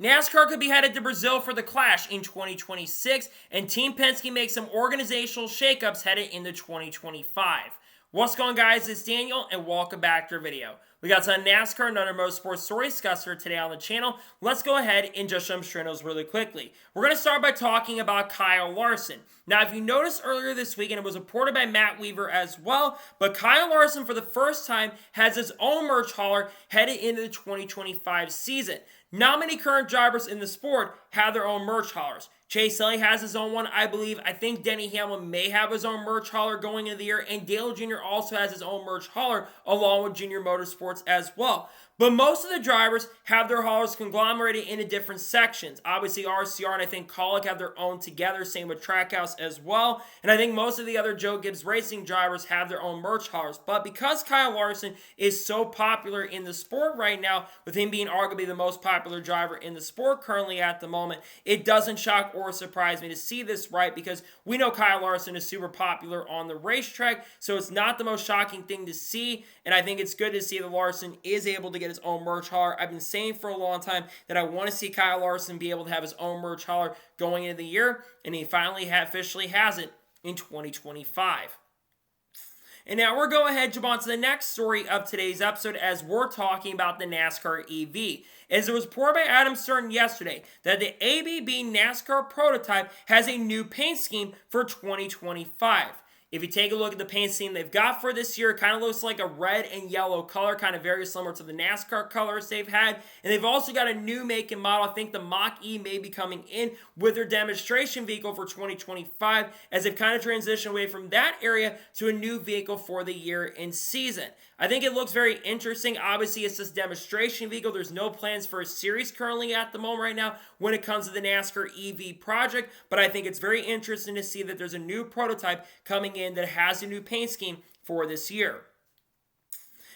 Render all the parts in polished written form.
NASCAR could be headed to Brazil for the Clash in 2026, and Team Penske makes some organizational shakeups headed into 2025. What's going on, guys? It's Daniel, and welcome back to our video. We got some NASCAR and other motorsports stories discussed for today on the channel. Let's go ahead and just jump straight those really quickly. We're going to start by talking about Kyle Larson. Now, if you noticed earlier this week, and it was reported by Matt Weaver as well, but Kyle Larson for the first time has his own merch hauler headed into the 2025 season. Not many current drivers in the sport have their own merch haulers. Chase Elliott has his own one, I believe. I think Denny Hamlin may have his own merch hauler going into the year, and Dale Jr. also has his own merch hauler along with Junior Motorsports as well. But most of the drivers have their haulers conglomerated into different sections. Obviously, RCR and I think Colic have their own together, same with Trackhouse as well. And I think most of the other Joe Gibbs Racing drivers have their own merch haulers. But because Kyle Larson is so popular in the sport right now, with him being arguably the most popular driver in the sport currently at the moment, it doesn't shock or surprise me to see this, right? Because we know Kyle Larson is super popular on the racetrack, so it's not the most shocking thing to see. And I think it's good to see that Larson is able to get his own merch hauler. I've been saying for a long time that I want to see Kyle Larson be able to have his own merch hauler going into the year, and he finally officially has it in 2025. And now we're going ahead and jump on to the next story of today's episode as we're talking about the NASCAR EV. As it was reported by Adam Stern yesterday that the ABB NASCAR prototype has a new paint scheme for 2025. If you take a look at the paint scheme they've got for this year, it kind of looks like a red and yellow color, kind of very similar to the NASCAR colors they've had. And they've also got a new make and model. I think the Mach-E may be coming in with their demonstration vehicle for 2025, as they've kind of transitioned away from that area to a new vehicle for the year and season. I think it looks very interesting. Obviously, it's this demonstration vehicle. There's no plans for a series currently at the moment right now when it comes to the NASCAR EV project, but I think it's very interesting to see that there's a new prototype coming in that has a new paint scheme for this year.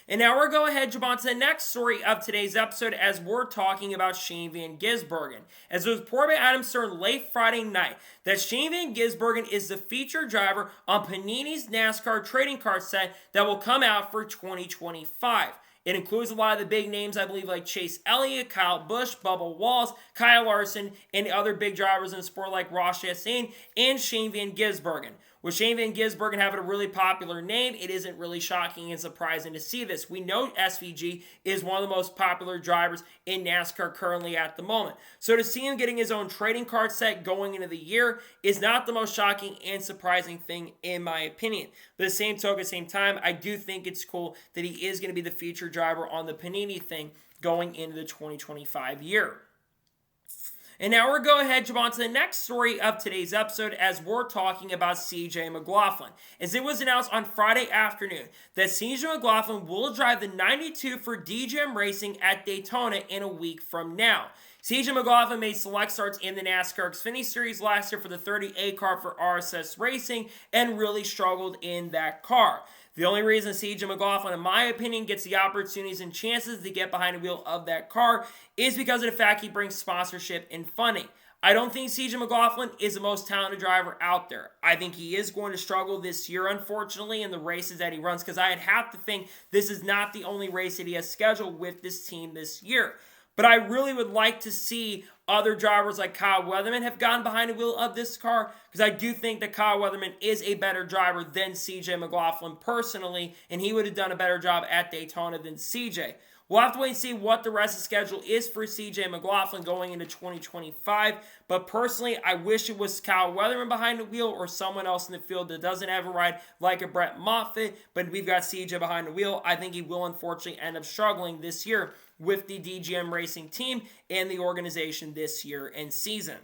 And now we're going ahead and jump on to the next story of today's episode as we're talking about Shane Van Gisbergen. As it was reported by Adam Stern late Friday night that Shane Van Gisbergen is the featured driver on Panini's NASCAR trading card set that will come out for 2025. It includes a lot of the big names, I believe, like Chase Elliott, Kyle Busch, Bubba Wallace, Kyle Larson, and other big drivers in the sport like Ross Chastain and Shane Van Gisbergen. With Shane Van Gisbergen having a really popular name, it isn't really shocking and surprising to see this. We know SVG is one of the most popular drivers in NASCAR currently at the moment. So to see him getting his own trading card set going into the year is not the most shocking and surprising thing in my opinion. But at the same token, at the same time, I do think it's cool that he is going to be the featured driver on the Panini thing going into the 2025 year. And now we're going ahead and jump on to the next story of today's episode as we're talking about CJ McLaughlin. As it was announced on Friday afternoon that CJ McLaughlin will drive the 92 for DGM Racing at Daytona in a week from now. CJ McLaughlin made select starts in the NASCAR Xfinity Series last year for the 30A car for RSS Racing and really struggled in that car. The only reason CJ McLaughlin, in my opinion, gets the opportunities and chances to get behind the wheel of that car is because of the fact he brings sponsorship and funding. I don't think CJ McLaughlin is the most talented driver out there. I think he is going to struggle this year, unfortunately, in the races that he runs, because I'd have to think this is not the only race that he has scheduled with this team this year. But I really would like to see other drivers like Kyle Weatherman have gotten behind the wheel of this car, because I do think that Kyle Weatherman is a better driver than CJ McLaughlin personally, and he would have done a better job at Daytona than CJ. We'll have to wait and see what the rest of the schedule is for CJ McLaughlin going into 2025, but personally, I wish it was Kyle Weatherman behind the wheel or someone else in the field that doesn't have a ride like a Brett Moffitt, but we've got CJ behind the wheel. I think he will unfortunately end up struggling this year with the DGM Racing team and the organization this year and season.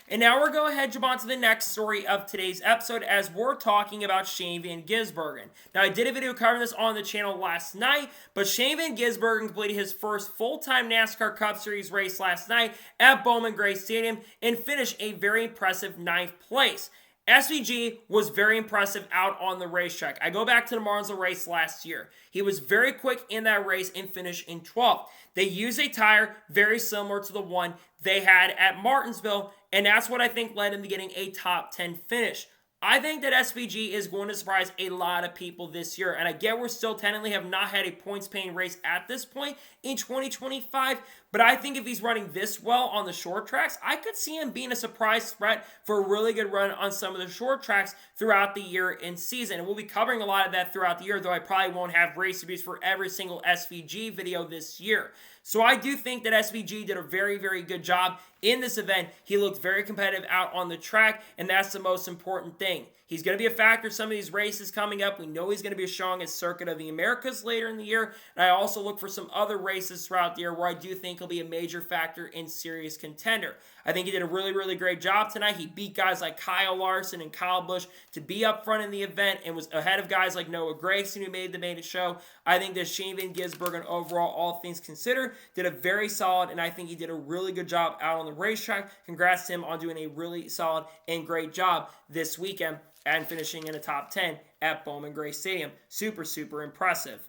And now we're going ahead and jump on to the next story of today's episode as we're talking about Shane Van Gisbergen. Now, I did a video covering this on the channel last night, but Shane Van Gisbergen completed his first full-time NASCAR Cup Series race last night at Bowman Gray Stadium and finished a very impressive 9th place. SVG was very impressive out on the racetrack. I go back to the Martinsville race last year. He was very quick in that race and finished in 12th. They used a tire very similar to the one they had at Martinsville, and that's what I think led him to getting a top 10 finish. I think that SVG is going to surprise a lot of people this year. And I get we're still technically have not had a points-paying race at this point in 2025. But I think if he's running this well on the short tracks, I could see him being a surprise threat for a really good run on some of the short tracks throughout the year and season. And we'll be covering a lot of that throughout the year, though I probably won't have race reviews for every single SVG video this year. So I do think that SVG did a very, very good job in this event. He looked very competitive out on the track, and that's the most important thing. He's going to be a factor in some of these races coming up. We know he's going to be showing at Circuit of the Americas later in the year, and I also look for some other races throughout the year where I do think he'll be a major factor in serious contender. I think he did a really, really great job tonight. He beat guys like Kyle Larson and Kyle Busch to be up front in the event and was ahead of guys like Noah Gragson, who made the main show. I think that Shane Van Gisbergen overall, all things considered, did a very solid, and I think he did a really good job out on the racetrack. Congrats to him on doing a really solid and great job this weekend and finishing in the top 10 at Bowman Gray Stadium. Super, super impressive.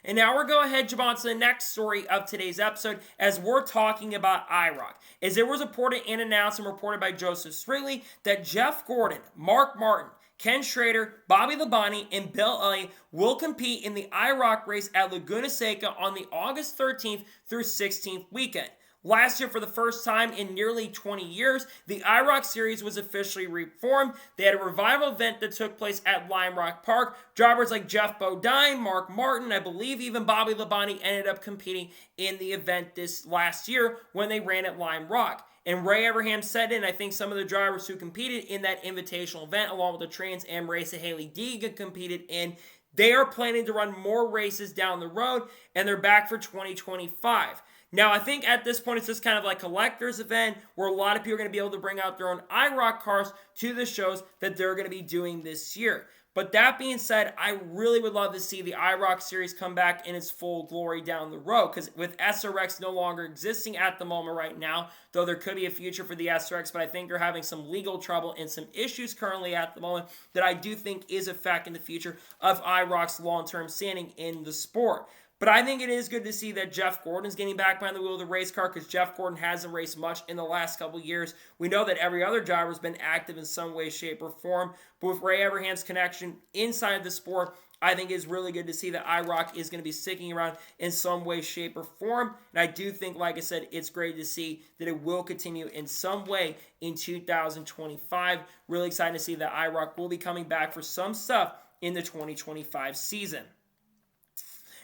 And now we're going to jump on to the next story of today's episode as we're talking about IROC. As it was reported and announced and reported by Joseph Srigley that Jeff Gordon, Mark Martin, Ken Schrader, Bobby Labonte, and Bill Elliott will compete in the IROC race at Laguna Seca on the August 13th through 16th weekend. Last year, for the first time in nearly 20 years, the IROC series was officially reformed. They had a revival event that took place at Lime Rock Park. Drivers like Jeff Bodine, Mark Martin, I believe even Bobby Labonte ended up competing in the event this last year when they ran at Lime Rock. And Ray Abraham said in, I think some of the drivers who competed in that invitational event, along with the Trans Am race that Haley Deegan competed in, they are planning to run more races down the road, and they're back for 2025. Now, I think at this point, it's just kind of like a collector's event where a lot of people are going to be able to bring out their own IROC cars to the shows that they're going to be doing this year. But that being said, I really would love to see the IROC series come back in its full glory down the road, because with SRX no longer existing at the moment right now, though there could be a future for the SRX, but I think they're having some legal trouble and some issues currently at the moment that I do think is affecting the future of IROC's long-term standing in the sport. But I think it is good to see that Jeff Gordon's getting back behind the wheel of the race car, because Jeff Gordon hasn't raced much in the last couple years. We know that every other driver has been active in some way, shape, or form. But with Ray Abraham's connection inside the sport, I think it's really good to see that IROC is going to be sticking around in some way, shape, or form. And I do think, like I said, it's great to see that it will continue in some way in 2025. Really excited to see that IROC will be coming back for some stuff in the 2025 season.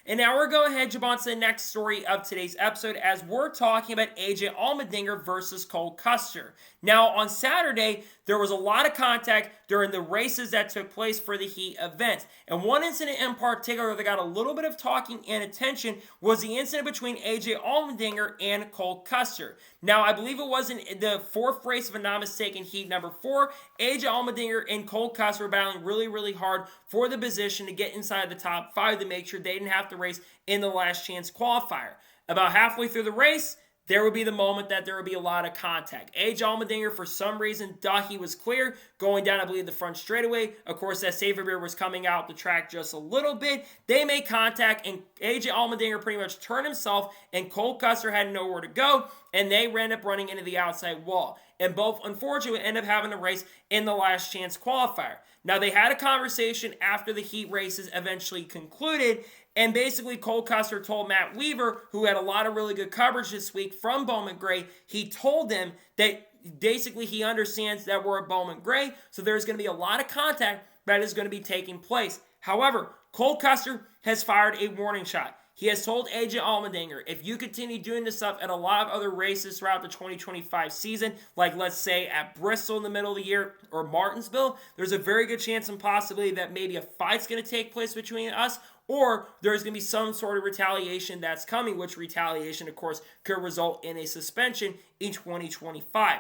And now we're going to jump on to the next story of today's episode as we're talking about AJ Allmendinger versus Cole Custer. Now, on Saturday, there was a lot of contact during the races that took place for the heat event. And one incident in particular that got a little bit of talking and attention was the incident between AJ Allmendinger and Cole Custer. Now, I believe it was in the fourth race, if I'm not mistaken, heat number 4. AJ Allmendinger and Cole Custer were battling really, really hard for the position to get inside the top 5 to make sure they didn't have to race in the last chance qualifier. About halfway through the race, there would be the moment that there would be a lot of contact. AJ Allmendinger, for some reason, thought he was clear, going down, I believe, the front straightaway. Of course, that safety rear was coming out the track just a little bit. They made contact, and AJ Allmendinger pretty much turned himself, and Cole Custer had nowhere to go, and they ended up running into the outside wall. And both, unfortunately, ended up having to race in the last chance qualifier. Now, they had a conversation after the heat races eventually concluded, and basically Cole Custer told Matt Weaver, who had a lot of really good coverage this week from Bowman Gray, he told him that basically he understands that we're at Bowman Gray, so there's going to be a lot of contact that is going to be taking place. However, Cole Custer has fired a warning shot. He has told AJ Allmendinger, if you continue doing this stuff at a lot of other races throughout the 2025 season, like let's say at Bristol in the middle of the year or Martinsville, there's a very good chance and possibility that maybe a fight's going to take place between us, or there's going to be some sort of retaliation that's coming, which retaliation, of course, could result in a suspension in 2025.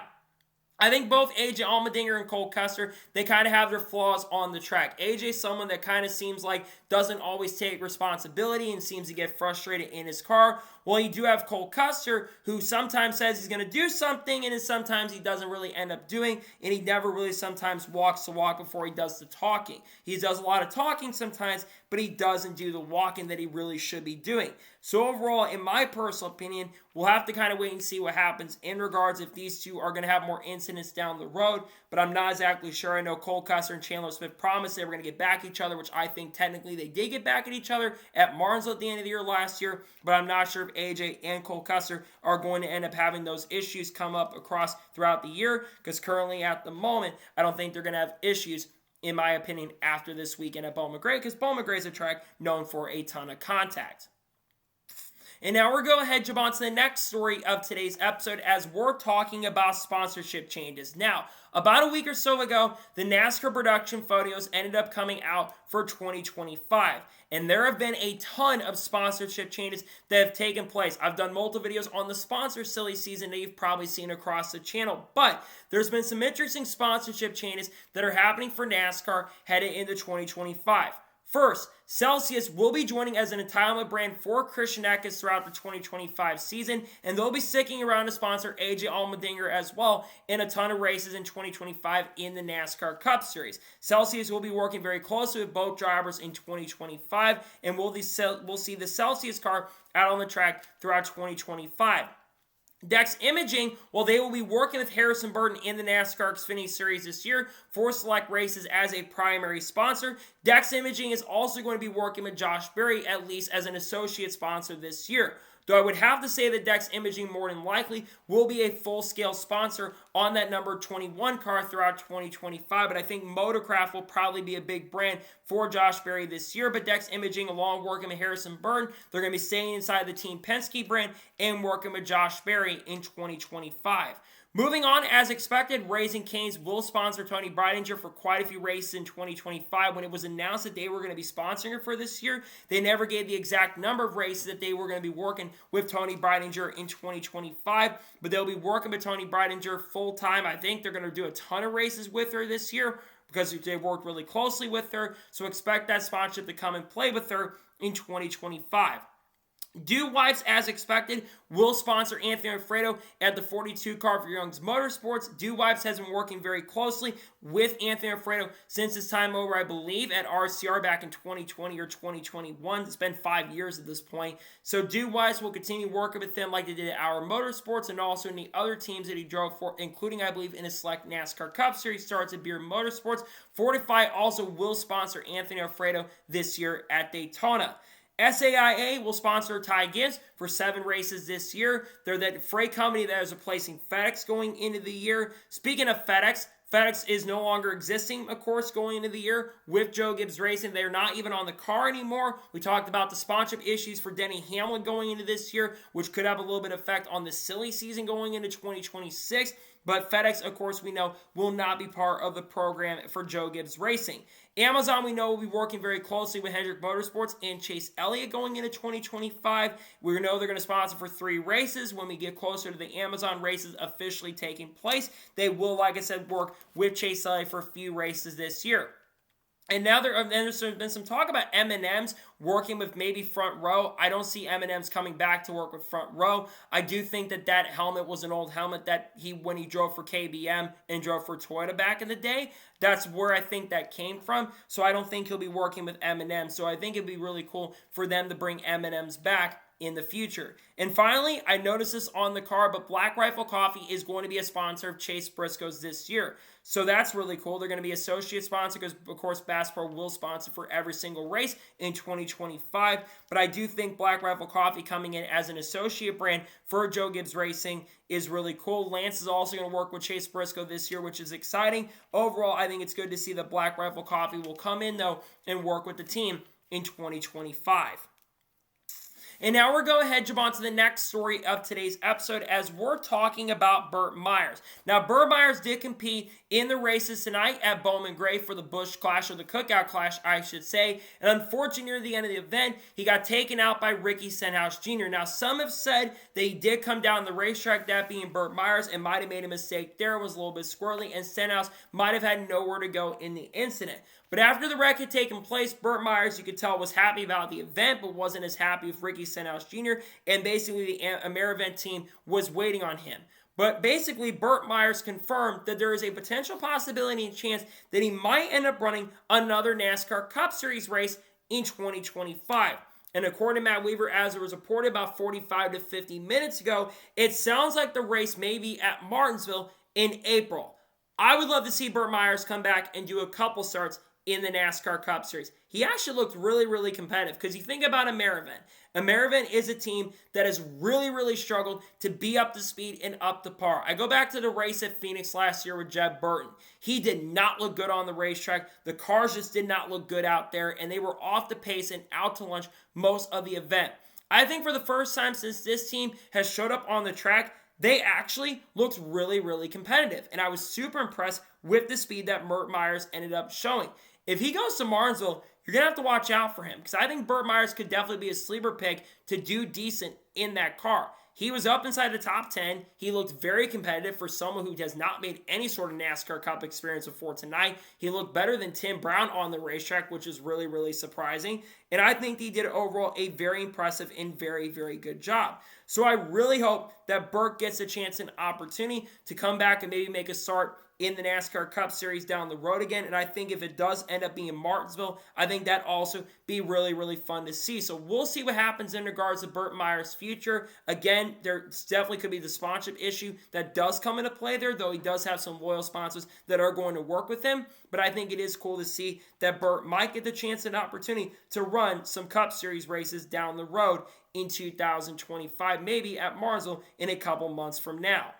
I think both AJ Allmendinger and Cole Custer, they kind of have their flaws on the track. AJ's someone that kind of seems like doesn't always take responsibility and seems to get frustrated in his car. Well, you do have Cole Custer, who sometimes says he's going to do something, and then sometimes he doesn't really end up doing, and he never really sometimes walks the walk before he does the talking. He does a lot of talking sometimes, but he doesn't do the walking that he really should be doing. So overall, in my personal opinion, we'll have to kind of wait and see what happens in regards if these two are going to have more incidents down the road, but I'm not exactly sure. I know Cole Custer and Chandler Smith promised they were going to get back at each other, which I think technically they did get back at each other at Martinsville at the end of the year last year, but I'm not sure if AJ and Cole Custer are going to end up having those issues come up across throughout the year, because currently at the moment, I don't think they're going to have issues, in my opinion, after this weekend at Bowman Gray, because Bowman Gray is a track known for a ton of contact. And now we're going to head jump on to the next story of today's episode as we're talking about sponsorship changes. Now, about a week or so ago, the NASCAR production photos ended up coming out for 2025. And there have been a ton of sponsorship changes that have taken place. I've done multiple videos on the sponsor silly season that you've probably seen across the channel. But there's been some interesting sponsorship changes that are happening for NASCAR headed into 2025. First, Celsius will be joining as an entitlement brand for Christian Eckes throughout the 2025 season, and they'll be sticking around to sponsor AJ Allmendinger as well in a ton of races in 2025 in the NASCAR Cup Series. Celsius will be working very closely with both drivers in 2025, and we'll see the Celsius car out on the track throughout 2025. Dex Imaging, well, they will be working with Harrison Burton in the NASCAR Xfinity Series this year for select races as a primary sponsor. Dex Imaging is also going to be working with Josh Berry, at least as an associate sponsor this year. Though I would have to say that Dex Imaging more than likely will be a full-scale sponsor on that number 21 car throughout 2025, but I think Motorcraft will probably be a big brand for Josh Berry this year, but Dex Imaging, along working with Harrison Burton, they're going to be staying inside the Team Penske brand and working with Josh Berry in 2025. Moving on, as expected, Raising Cane's will sponsor Tony Breidinger for quite a few races in 2025. When it was announced that they were going to be sponsoring her for this year, they never gave the exact number of races that they were going to be working with Tony Breidinger in 2025, but they'll be working with Tony Breidinger full-time. I think they're going to do a ton of races with her this year because they worked really closely with her, so expect that sponsorship to come and play with her in 2025. Dew Wipes, as expected, will sponsor Anthony Alfredo at the 42 car for Young's Motorsports. Dew Wipes has been working very closely with Anthony Alfredo since his time over, I believe, at RCR back in 2020 or 2021. It's been 5 years at this point. So Dew Wipes will continue working with him like they did at Our Motorsports and also in the other teams that he drove for, including, I believe, in his select NASCAR Cup Series starts at Beer Motorsports. Fortify also will sponsor Anthony Alfredo this year at Daytona. SAIA will sponsor Ty Gibbs for 7 races this year. They're that freight company that is replacing FedEx going into the year. Speaking of FedEx, FedEx is no longer existing, of course, going into the year with Joe Gibbs Racing. They're not even on the car anymore. We talked about the sponsorship issues for Denny Hamlin going into this year, which could have a little bit of effect on the silly season going into 2026. But FedEx, of course, we know, will not be part of the program for Joe Gibbs Racing. Amazon, we know, will be working very closely with Hendrick Motorsports and Chase Elliott going into 2025. We know they're going to sponsor for 3 races. When we get closer to the Amazon races officially taking place, they will, like I said, work with Chase Elliott for a few races this year. And now there's been some talk about M&M's working with maybe Front Row. I don't see M&M's coming back to work with Front Row. I do think that helmet was an old helmet that when he drove for KBM and drove for Toyota back in the day. That's where I think that came from. So I don't think he'll be working with M&M. So I think it'd be really cool for them to bring M&M's back in the future. And finally, I noticed this on the car, but Black Rifle Coffee is going to be a sponsor of Chase Briscoe's this year. So that's really cool. They're going to be associate sponsor because, of course, Bass Pro will sponsor for every single race in 2025. But I do think Black Rifle Coffee coming in as an associate brand for Joe Gibbs Racing is really cool. Lance is also going to work with Chase Briscoe this year, which is exciting. Overall, I think it's good to see that Black Rifle Coffee will come in, though, and work with the team in 2025. And now we're going ahead and jump on to the next story of today's episode as we're talking about Burt Myers. Now, Burt Myers did compete in the races tonight at Bowman Gray for the Busch Clash, or the Cookout Clash, I should say. And unfortunately, near the end of the event, he got taken out by Ricky Stenhouse Jr. Now, some have said that he did come down the racetrack, that being Burt Myers, and might have made a mistake there. It was a little bit squirrely, and Stenhouse might have had nowhere to go in the incident. But after the wreck had taken place, Burt Myers, you could tell, was happy about the event, but wasn't as happy with Ricky Stenhouse Jr., and basically the AmeriEvent team was waiting on him. But basically, Burt Myers confirmed that there is a potential possibility and chance that he might end up running another NASCAR Cup Series race in 2025. And according to Matt Weaver, as it was reported about 45 to 50 minutes ago, it sounds like the race may be at Martinsville in April. I would love to see Burt Myers come back and do a couple starts in the NASCAR Cup Series. He actually looked really, really competitive because you think about Amerivent. Amerivent is a team that has really, really struggled to be up to speed and up to par. I go back to the race at Phoenix last year with Jeb Burton. He did not look good on the racetrack. The cars just did not look good out there, and they were off the pace and out to lunch most of the event. I think for the first time since this team has showed up on the track, they actually looked really, really competitive. And I was super impressed with the speed that Burt Myers ended up showing. If he goes to Martinsville, you're going to have to watch out for him because I think Burt Myers could definitely be a sleeper pick to do decent in that car. He was up inside the top 10. He looked very competitive for someone who has not made any sort of NASCAR Cup experience before tonight. He looked better than Tim Brown on the racetrack, which is really, really surprising. And I think he did overall a very impressive and very, very good job. So I really hope that Burt gets a chance and opportunity to come back and maybe make a start in the NASCAR Cup Series down the road again. And I think if it does end up being in Martinsville, I think that also be really, really fun to see. So we'll see what happens in regards to Burt Myers' future. Again, there definitely could be the sponsorship issue that does come into play there, though he does have some loyal sponsors that are going to work with him. But I think it is cool to see that Burt might get the chance and opportunity to run some Cup Series races down the road in 2025, maybe at Martinsville in a couple months from now.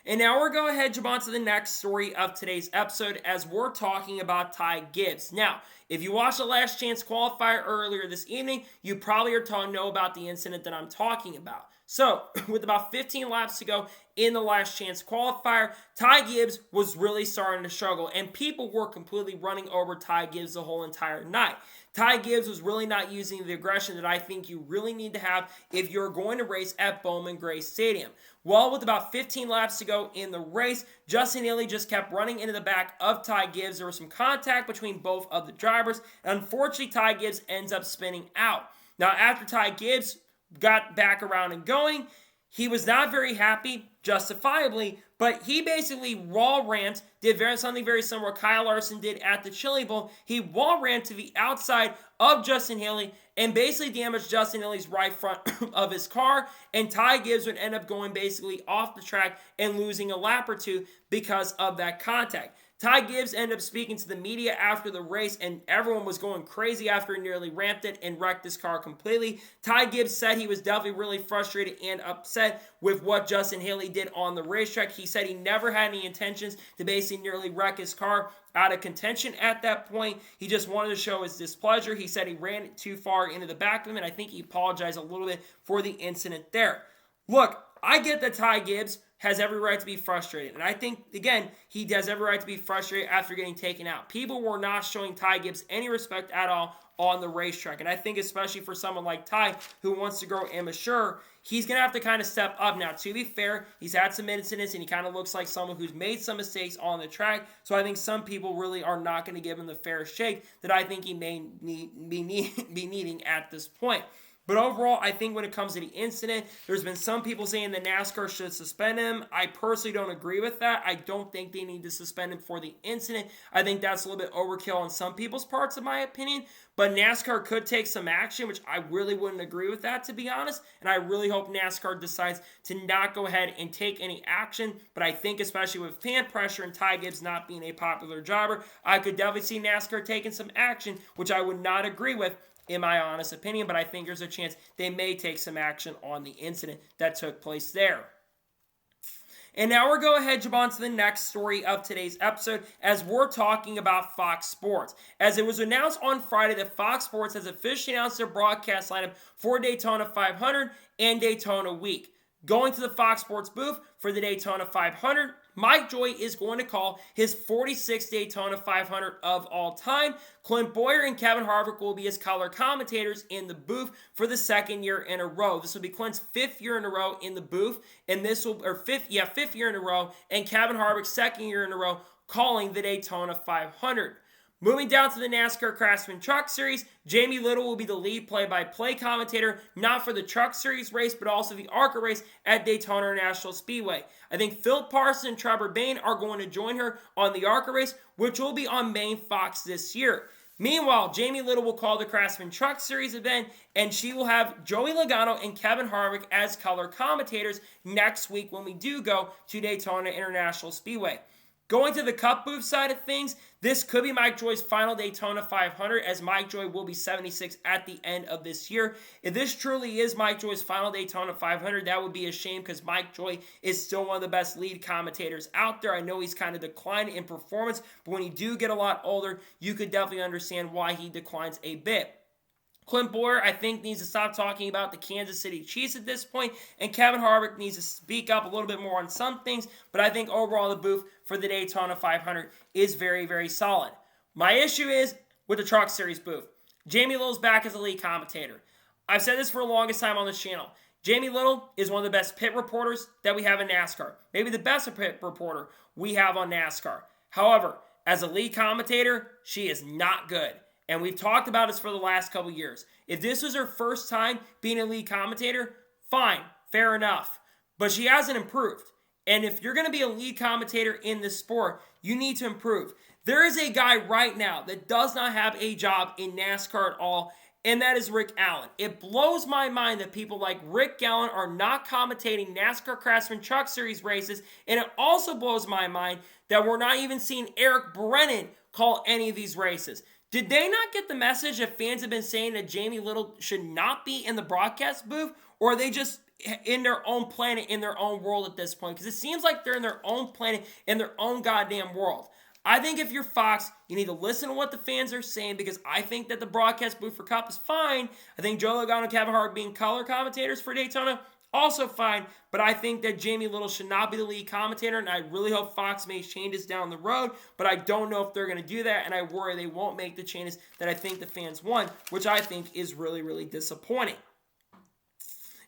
And now we're going to head on to the next story of today's episode as we're talking about Ty Gibbs. Now, if you watched the Last Chance qualifier earlier this evening, you probably are to know about the incident that I'm talking about. So, with about 15 laps to go in the Last Chance qualifier, Ty Gibbs was really starting to struggle, and people were completely running over Ty Gibbs the whole entire night. Ty Gibbs was really not using the aggression that I think you really need to have if you're going to race at Bowman Gray Stadium. Well, with about 15 laps to go in the race, Justin Haley just kept running into the back of Ty Gibbs. There was some contact between both of the drivers. Unfortunately, Ty Gibbs ends up spinning out. Now, after Ty Gibbs got back around and going, he was not very happy, justifiably, but he basically wall rammed, did something very similar Kyle Larson did at the Chili Bowl. He wall rammed to the outside of Justin Haley and basically damaged Justin Haley's right front of his car, and Ty Gibbs would end up going basically off the track and losing a lap or two because of that contact. Ty Gibbs ended up speaking to the media after the race, and everyone was going crazy after he nearly ramped it and wrecked his car completely. Ty Gibbs said he was definitely really frustrated and upset with what Justin Haley did on the racetrack. He said he never had any intentions to basically nearly wreck his car out of contention at that point. He just wanted to show his displeasure. He said he ran it too far into the back of him, and I think he apologized a little bit for the incident there. Look, I get that Ty Gibbs has every right to be frustrated. And I think, again, he has every right to be frustrated after getting taken out. People were not showing Ty Gibbs any respect at all on the racetrack. And I think especially for someone like Ty who wants to grow immature, he's going to have to kind of step up. Now, to be fair, he's had some incidents and he kind of looks like someone who's made some mistakes on the track. So I think some people really are not going to give him the fair shake that I think he may be needing at this point. But overall, I think when it comes to the incident, there's been some people saying that NASCAR should suspend him. I personally don't agree with that. I don't think they need to suspend him for the incident. I think that's a little bit overkill on some people's parts, in my opinion. But NASCAR could take some action, which I really wouldn't agree with that, to be honest. And I really hope NASCAR decides to not go ahead and take any action. But I think especially with fan pressure and Ty Gibbs not being a popular driver, I could definitely see NASCAR taking some action, which I would not agree with, in my honest opinion, but I think there's a chance they may take some action on the incident that took place there. And now we're going to head on to the next story of today's episode as we're talking about Fox Sports. As it was announced on Friday that Fox Sports has officially announced their broadcast lineup for Daytona 500 and Daytona Week. Going to the Fox Sports booth for the Daytona 500, Mike Joy is going to call his 46th Daytona 500 of all time. Clint Boyer and Kevin Harvick will be his color commentators in the booth for the second year in a row. This will be Clint's fifth year in a row in the booth, and fifth year in a row, and Kevin Harvick's second year in a row calling the Daytona 500. Moving down to the NASCAR Craftsman Truck Series, Jamie Little will be the lead play-by-play commentator, not for the Truck Series race, but also the ARCA race at Daytona International Speedway. I think Phil Parsons and Trevor Bayne are going to join her on the ARCA race, which will be on main Fox this year. Meanwhile, Jamie Little will call the Craftsman Truck Series event, and she will have Joey Logano and Kevin Harvick as color commentators next week when we do go to Daytona International Speedway. Going to the Cup booth side of things, this could be Mike Joy's final Daytona 500, as Mike Joy will be 76 at the end of this year. If this truly is Mike Joy's final Daytona 500, that would be a shame, because Mike Joy is still one of the best lead commentators out there. I know he's kind of declined in performance, but when you do get a lot older, you could definitely understand why he declines a bit. Clint Bowyer, I think, needs to stop talking about the Kansas City Chiefs at this point, and Kevin Harvick needs to speak up a little bit more on some things, but I think overall the booth for the Daytona 500 is very, very solid. My issue is with the Truck Series booth. Jamie Little's back as a lead commentator. I've said this for the longest time on this channel. Jamie Little is one of the best pit reporters that we have in NASCAR. Maybe the best pit reporter we have on NASCAR. However, as a lead commentator, she is not good. And we've talked about this for the last couple years. If this was her first time being a lead commentator, fine, fair enough. But she hasn't improved. And if you're going to be a lead commentator in this sport, you need to improve. There is a guy right now that does not have a job in NASCAR at all, and that is Rick Allen. It blows my mind that people like Rick Allen are not commentating NASCAR Craftsman Truck Series races, and it also blows my mind that we're not even seeing Eric Brennan call any of these races. Did they not get the message that fans have been saying that Jamie Little should not be in the broadcast booth? Or are they just in their own planet, in their own world at this point? Because it seems like they're in their own planet, in their own goddamn world. I think if you're Fox, you need to listen to what the fans are saying, because I think that the broadcast booth for Cup is fine. I think Joe Logano and Kevin Harvick being color commentators for Daytona, also fine, but I think that Jamie Little should not be the lead commentator, and I really hope Fox makes changes down the road, but I don't know if they're going to do that, and I worry they won't make the changes that I think the fans want, which I think is really, really disappointing.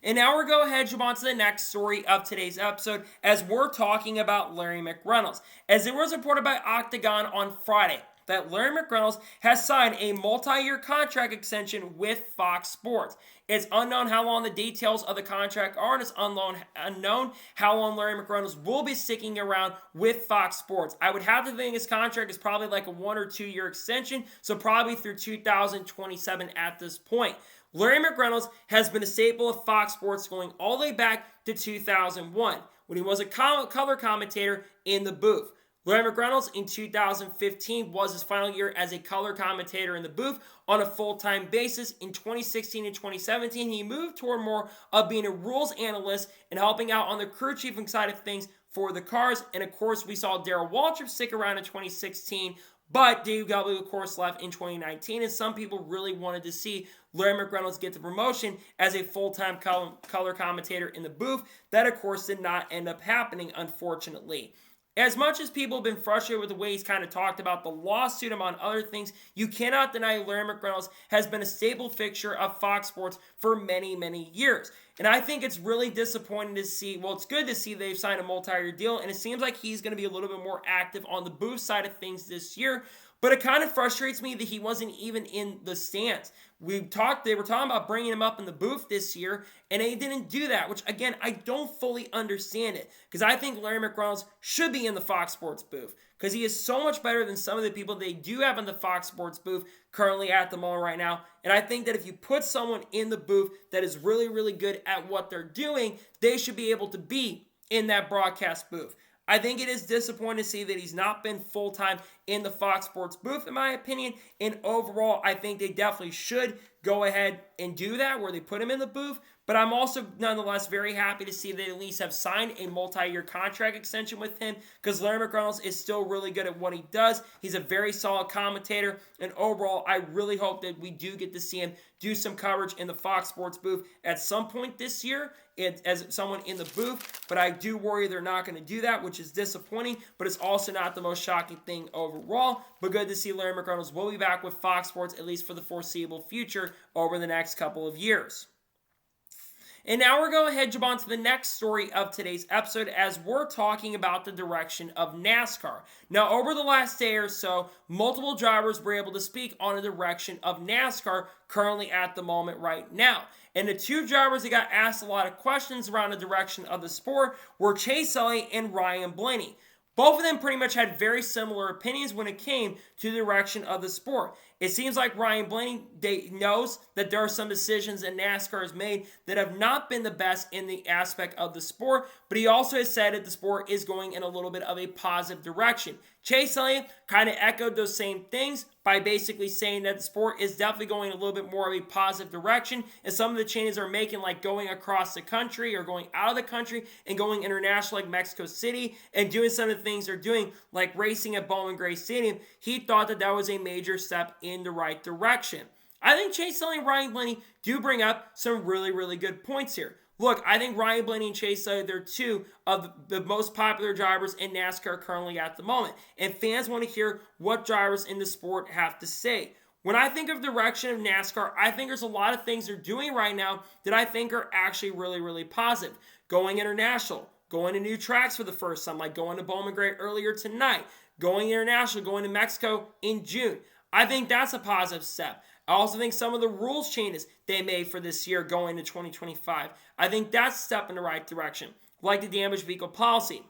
And now we're going to head on to the next story of today's episode, as we're talking about Larry McReynolds. As it was reported by Octagon on Friday, that Larry McReynolds has signed a multi-year contract extension with Fox Sports. It's unknown how long the details of the contract are, and it's unknown how long Larry McReynolds will be sticking around with Fox Sports. I would have to think his contract is probably like a 1 or 2 year extension, so probably through 2027 at this point. Larry McReynolds has been a staple of Fox Sports going all the way back to 2001, when he was a color commentator in the booth. Larry McReynolds in 2015 was his final year as a color commentator in the booth on a full-time basis. In 2016 and 2017, he moved toward more of being a rules analyst and helping out on the crew chiefing side of things for the cars. And of course, we saw Darrell Waltrip stick around in 2016, but Dave W, of course, left in 2019, and some people really wanted to see Larry McReynolds get the promotion as a full-time color commentator in the booth. That, of course, did not end up happening, unfortunately. As much as people have been frustrated with the way he's kind of talked about the lawsuit, among other things, you cannot deny Larry McReynolds has been a staple fixture of Fox Sports for many, many years. And I think it's really disappointing to see, well, it's good to see they've signed a multi-year deal, and it seems like he's going to be a little bit more active on the booth side of things this year. But it kind of frustrates me that he wasn't even in the stands. They were talking about bringing him up in the booth this year, and they didn't do that, which, again, I don't fully understand it. Because I think Larry McReynolds should be in the Fox Sports booth, because he is so much better than some of the people they do have in the Fox Sports booth currently at the moment right now. And I think that if you put someone in the booth that is really, really good at what they're doing, they should be able to be in that broadcast booth. I think it is disappointing to see that he's not been full-time in the Fox Sports booth, in my opinion. And overall, I think they definitely should go ahead and do that, where they put him in the booth. But I'm also nonetheless very happy to see they at least have signed a multi-year contract extension with him, because Larry McReynolds is still really good at what he does. He's a very solid commentator, and overall, I really hope that we do get to see him do some coverage in the Fox Sports booth at some point this year as someone in the booth. But I do worry they're not going to do that, which is disappointing, but it's also not the most shocking thing overall. But good to see Larry McReynolds will be back with Fox Sports, at least for the foreseeable future, over the next couple of years. And now we're going to head on to the next story of today's episode, as we're talking about the direction of NASCAR. Now, over the last day or so, multiple drivers were able to speak on the direction of NASCAR currently at the moment right now. And the two drivers that got asked a lot of questions around the direction of the sport were Chase Elliott and Ryan Blaney. both of them pretty much had very similar opinions when it came to the direction of the sport. It seems like Ryan Blaney knows that there are some decisions that NASCAR has made that have not been the best in the aspect of the sport, but he also has said that the sport is going in a little bit of a positive direction. Chase Elliott kind of echoed those same things by basically saying that the sport is definitely going a little bit more of a positive direction, and some of the changes are making, like going across the country or going out of the country and going international like Mexico City and doing some of the things they're doing like racing at Bowman Gray Stadium. He thought that that was a major step in the right direction. I think Chase Elliott and Ryan Blaney do bring up some really, really good points here. Look, I think Ryan Blaney and Chase Elliott, they're two of the most popular drivers in NASCAR currently at the moment. And fans want to hear what drivers in the sport have to say. When I think of the direction of NASCAR, I think there's a lot of things they're doing right now that I think are actually really, really positive. Going international, going to new tracks for the first time, like going to Bowman Gray earlier tonight, going international, going to Mexico in June. I think that's a positive step. I also think some of the rules changes they made for this year going to 2025, I think that's a step in the right direction, like the damaged vehicle policy.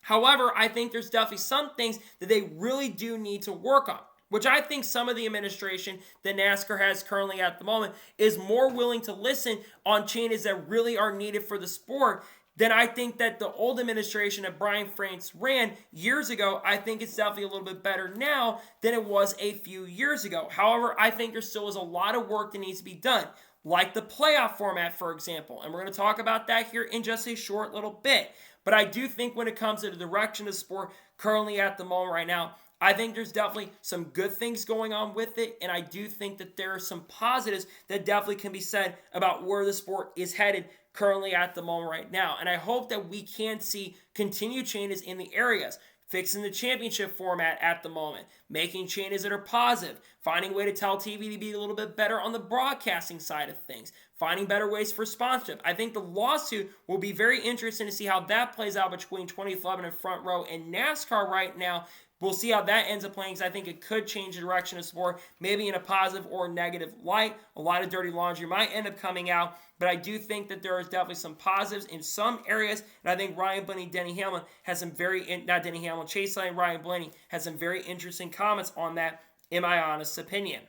However, I think there's definitely some things that they really do need to work on, which I think some of the administration that NASCAR has currently at the moment is more willing to listen on changes that really are needed for the sport than I think that the old administration that Brian France ran years ago. I think it's definitely a little bit better now than it was a few years ago. However, I think there still is a lot of work that needs to be done, like the playoff format, for example. And we're going to talk about that here in just a short little bit. But I do think when it comes to the direction of the sport currently at the moment right now, I think there's definitely some good things going on with it, and I do think that there are some positives that definitely can be said about where the sport is headed currently at the moment right now. And I hope that we can see continued changes in the areas, fixing the championship format at the moment, making changes that are positive, finding a way to tell TV to be a little bit better on the broadcasting side of things, finding better ways for sponsorship. I think the lawsuit will be very interesting to see how that plays out between 2011 and Front Row and NASCAR right now. We'll see how that ends up playing, because I think it could change the direction of sport, maybe in a positive or negative light. A lot of dirty laundry might end up coming out, but I do think that there is definitely some positives in some areas, and I think Ryan Blaney, Chase Elliott, Ryan Blaney has some very interesting comments on that, in my honest opinion.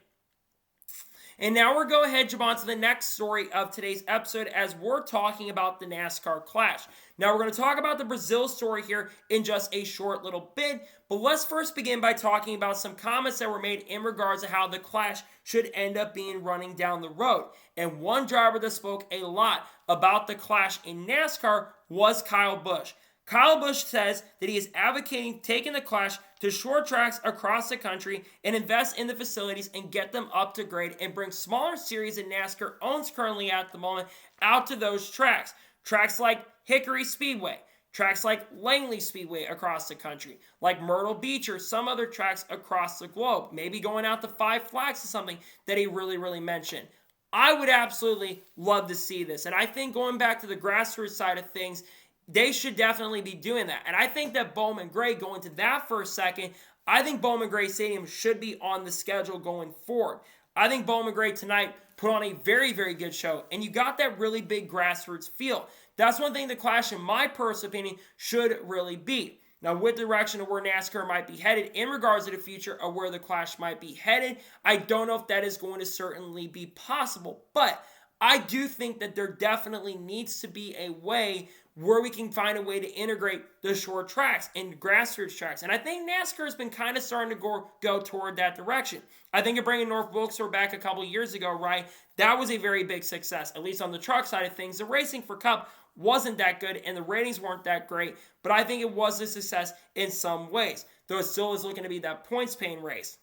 And now we're going to jump on to the next story of today's episode, as we're talking about the NASCAR Clash. Now we're going to talk about the Brazil story here in just a short little bit, but let's first begin by talking about some comments that were made in regards to how the Clash should end up being running down the road. And one driver that spoke a lot about the Clash in NASCAR was Kyle Busch. Kyle Busch says that he is advocating taking the Clash to short tracks across the country and invest in the facilities and get them up to grade and bring smaller series that NASCAR owns currently at the moment out to those tracks. Tracks like Hickory Speedway, tracks like Langley Speedway across the country, like Myrtle Beach or some other tracks across the globe. Maybe going out to Five Flags is something that he really, really mentioned. I would absolutely love to see this. And I think going back to the grassroots side of things, they should definitely be doing that. And I think that Bowman Gray, going to that for a second, I think Bowman Gray Stadium should be on the schedule going forward. I think Bowman Gray tonight put on a very, very good show, and you got that really big grassroots feel. That's one thing the Clash, in my personal opinion, should really be. Now, with the direction of where NASCAR might be headed in regards to the future of where the Clash might be headed, I don't know if that is going to certainly be possible. But I do think that there definitely needs to be a way where we can find a way to integrate the short tracks and grassroots tracks. And I think NASCAR has been kind of starting to go toward that direction. I think of bringing North Wilkesboro back a couple years ago, right? That was a very big success, at least on the truck side of things. The racing for Cup wasn't that good and the ratings weren't that great, but I think it was a success in some ways, though it still is looking to be that points paying race.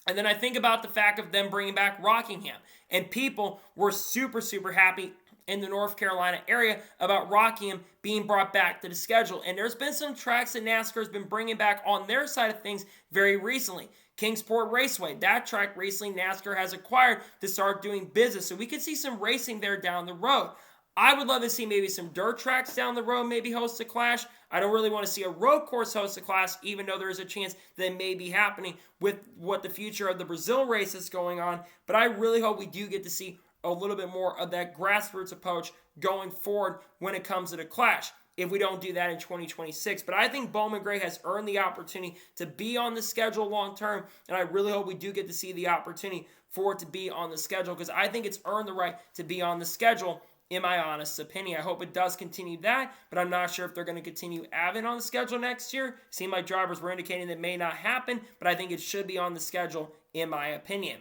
And then I think about the fact of them bringing back Rockingham, and people were super, super happy in the North Carolina area about Rockingham being brought back to the schedule. And there's been some tracks that NASCAR has been bringing back on their side of things very recently. Kingsport Raceway, that track recently NASCAR has acquired to start doing business. So we could see some racing there down the road. I would love to see maybe some dirt tracks down the road maybe host a Clash. I don't really want to see a road course host a Clash, even though there is a chance that may be happening with what the future of the Brazil race is going on. But I really hope we do get to see a little bit more of that grassroots approach going forward when it comes to the Clash. if we don't do that in 2026. But I think Bowman Gray has earned the opportunity to be on the schedule long term, and I really hope we do get to see the opportunity for it to be on the schedule, because I think it's earned the right to be on the schedule, in my honest opinion. I hope it does continue that, but I'm not sure if they're going to continue having on the schedule next year. Seemed like drivers were indicating that may not happen, but I think it should be on the schedule, in my opinion.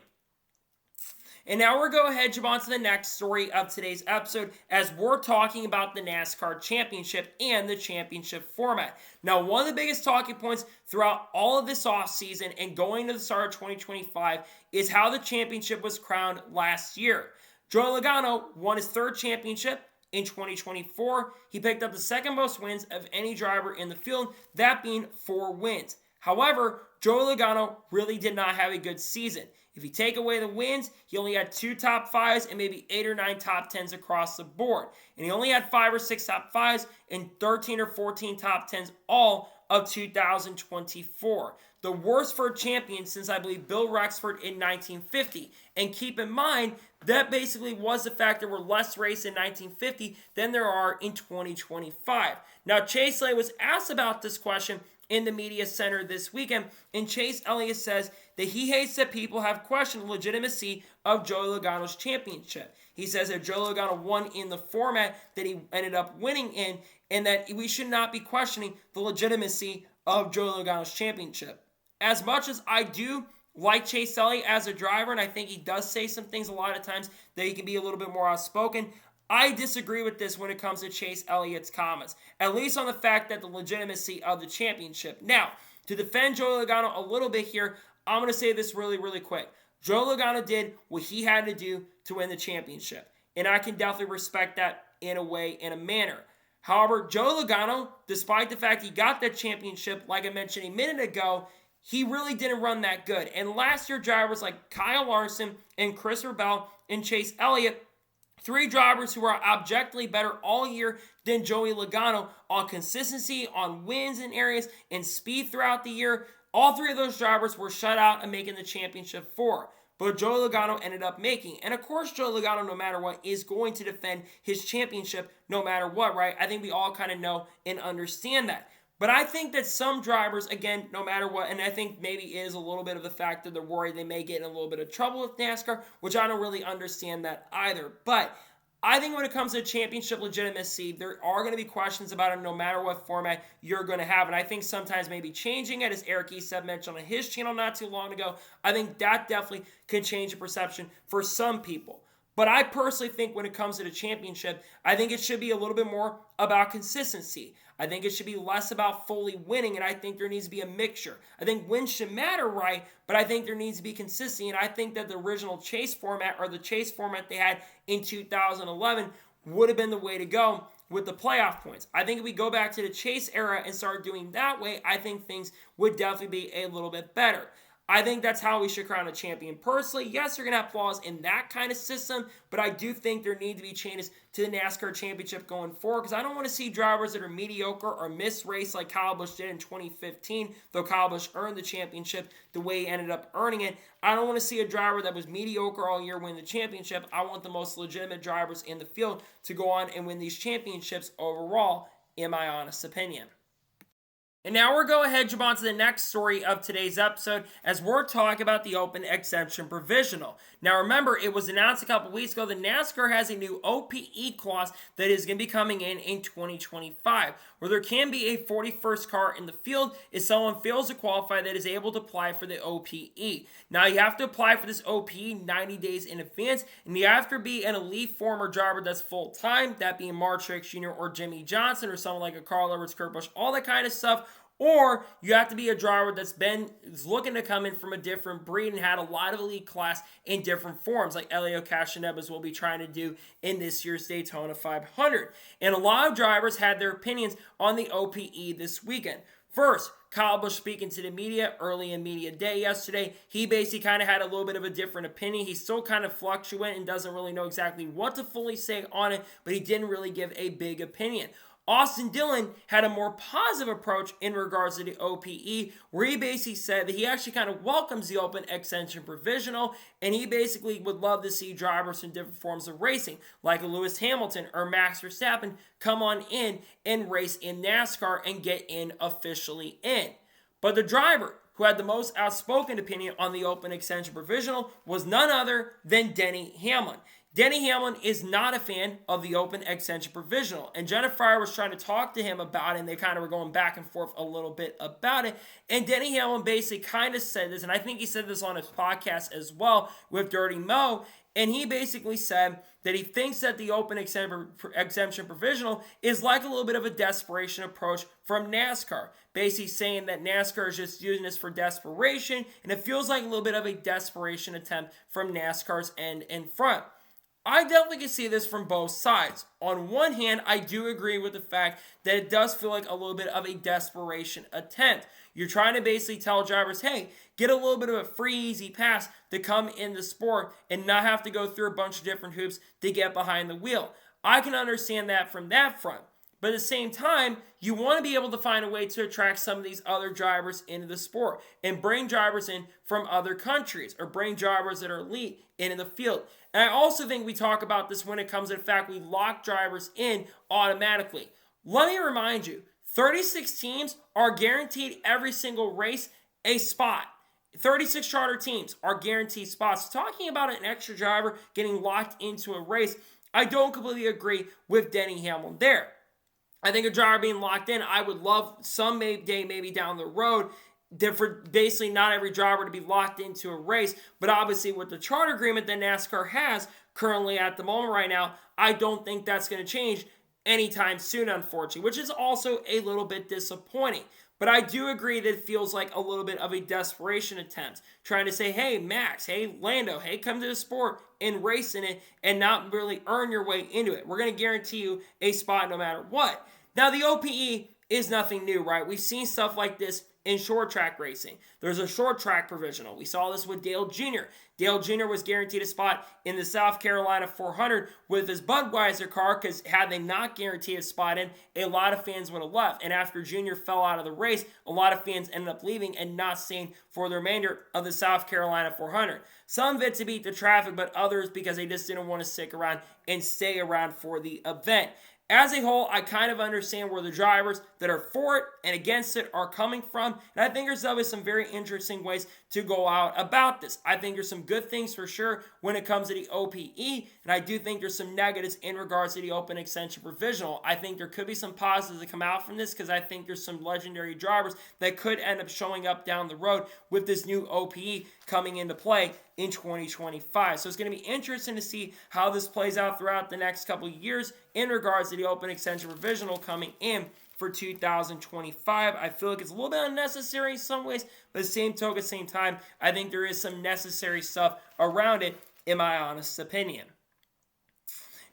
And now we're going to head on to the next story of today's episode, as we're talking about the NASCAR Championship and the championship format. Now, one of the biggest talking points throughout all of this offseason and going to the start of 2025 is how the championship was crowned last year. Joey Logano won his third championship in 2024. He picked up the second most wins of any driver in the field, that being 4 wins. However, Joey Logano really did not have a good season. If you take away the wins, he only had 2 top 5s and maybe 8 or 9 top 10s across the board. And he only had 5 or 6 top 5s and 13 or 14 top 10s all of 2024. The worst for a champion since, I believe, Bill Rexford in 1950. And keep in mind, that basically was the fact there were less races in 1950 than there are in 2025. Now, Chase Elliott was asked about this question in the media center this weekend, and Chase Elliott says that he hates that people have questioned the legitimacy of Joey Logano's championship. He says that Joey Logano won in the format that he ended up winning in, and that we should not be questioning the legitimacy of Joey Logano's championship. As much as I do like Chase Elliott as a driver, and I think he does say some things a lot of times that he can be a little bit more outspoken, I disagree with this when it comes to Chase Elliott's comments, at least on the fact that the legitimacy of the championship. Now, to defend Joey Logano a little bit here, I'm going to say this really, really quick. Joey Logano did what he had to do to win the championship, and I can definitely respect that in a way, in a manner. However, Joey Logano, despite the fact he got that championship, like I mentioned a minute ago, he really didn't run that good. And last year, drivers like Kyle Larson and Chris Bell and Chase Elliott, 3 drivers who are objectively better all year than Joey Logano on consistency, on wins in areas, and speed throughout the year. All 3 of those drivers were shut out and making the championship 4. But Joey Logano ended up making. And of course, Joey Logano, no matter what, is going to defend his championship no matter what, right? I think we all kind of know and understand that. But I think that some drivers, again, no matter what, and I think maybe is a little bit of the fact that they're worried they may get in a little bit of trouble with NASCAR, which I don't really understand that either. But I think when it comes to championship legitimacy, there are going to be questions about it no matter what format you're going to have. And I think sometimes maybe changing it, as Eric Eastsett mentioned on his channel not too long ago, I think that definitely can change the perception for some people. But I personally think when it comes to the championship, I think it should be a little bit more about consistency. I think it should be less about fully winning, and I think there needs to be a mixture. I think wins should matter, right? But I think there needs to be consistency, and I think that the original chase format, or the chase format they had in 2011, would have been the way to go with the playoff points. I think if we go back to the chase era and start doing that way, I think things would definitely be a little bit better. I think that's how we should crown a champion. Personally, yes, you're going to have flaws in that kind of system, but I do think there need to be changes to the NASCAR championship going forward, because I don't want to see drivers that are mediocre or miss race like Kyle Busch did in 2015, though Kyle Busch earned the championship the way he ended up earning it. I don't want to see a driver that was mediocre all year win the championship. I want the most legitimate drivers in the field to go on and win these championships overall, in my honest opinion. And now we're going to head on to the next story of today's episode, as we're talking about the open exemption provisional. Now remember, it was announced a couple weeks ago that NASCAR has a new OPE clause that is going to be coming in 2025, where there can be a 41st car in the field if someone fails to qualify that is able to apply for the OPE. Now you have to apply for this OPE 90 days in advance, and you have to be an elite former driver that's full-time, that being Mark Truex Jr. or Jimmy Johnson or someone like a Carl Edwards, Kurt Busch, all that kind of stuff. Or you have to be a driver that's is looking to come in from a different breed and had a lot of elite class in different forms, like Elio Castroneves will be trying to do in this year's Daytona 500. And a lot of drivers had their opinions on the OPE this weekend. First, Kyle Busch speaking to the media early in media day yesterday, he basically kind of had a little bit of a different opinion. He's still kind of fluctuant and doesn't really know exactly what to fully say on it, but he didn't really give a big opinion. Austin Dillon had a more positive approach in regards to the OPE, where he basically said that he actually kind of welcomes the open extension provisional, and he basically would love to see drivers from different forms of racing, like a Lewis Hamilton or Max Verstappen, come on in and race in NASCAR and get in officially in. But the driver who had the most outspoken opinion on the open extension provisional was none other than Denny Hamlin. Denny Hamlin is not a fan of the open extension provisional, and Jennifer Fryer was trying to talk to him about it, and they kind of were going back and forth a little bit about it, and Denny Hamlin basically kind of said this, and I think he said this on his podcast as well with Dirty Mo, and he basically said that he thinks that the open exemption provisional is like a little bit of a desperation approach from NASCAR. Basically saying that NASCAR is just using this for desperation, and it feels like a little bit of a desperation attempt from NASCAR's end in front. I definitely can see this from both sides. On one hand, I do agree with the fact that it does feel like a little bit of a desperation attempt. You're trying to basically tell drivers, hey, get a little bit of a free, easy pass to come in the sport and not have to go through a bunch of different hoops to get behind the wheel. I can understand that from that front. But at the same time, you want to be able to find a way to attract some of these other drivers into the sport and bring drivers in from other countries or bring drivers that are elite into the field. And I also think we talk about this when it comes to the fact we lock drivers in automatically. Let me remind you, 36 teams are guaranteed every single race a spot. 36 charter teams are guaranteed spots. So talking about an extra driver getting locked into a race, I don't completely agree with Denny Hamlin there. I think a driver being locked in, I would love some day maybe down the road for basically not every driver to be locked into a race. But obviously with the charter agreement that NASCAR has currently at the moment right now, I don't think that's going to change anytime soon, unfortunately, which is also a little bit disappointing. But I do agree that it feels like a little bit of a desperation attempt, trying to say, hey, Max, hey, Lando, hey, come to the sport and race in it and not really earn your way into it. We're going to guarantee you a spot no matter what. Now, the OPE is nothing new, right? We've seen stuff like this in short track racing. There's a short track provisional. We saw this with Dale Jr. Dale Jr. was guaranteed a spot in the South Carolina 400 with his Budweiser car because had they not guaranteed a spot in, a lot of fans would have left. And after Jr. fell out of the race, a lot of fans ended up leaving and not staying for the remainder of the South Carolina 400. Some of it to beat the traffic, but others because they just didn't want to stick around and stay around for the event. As a whole, I kind of understand where the drivers that are for it and against it are coming from, and I think there's always some very interesting ways to go out about this. I think there's some good things for sure when it comes to the OPE, and I do think there's some negatives in regards to the open extension provisional. I think there could be some positives that come out from this because I think there's some legendary drivers that could end up showing up down the road with this new OPE coming into play in 2025. So it's going to be interesting to see how this plays out throughout the next couple of years in regards to the open extension provisional coming in for 2025. I feel like it's a little bit unnecessary in some ways, but at the same token, at the same time, I think there is some necessary stuff around it, in my honest opinion.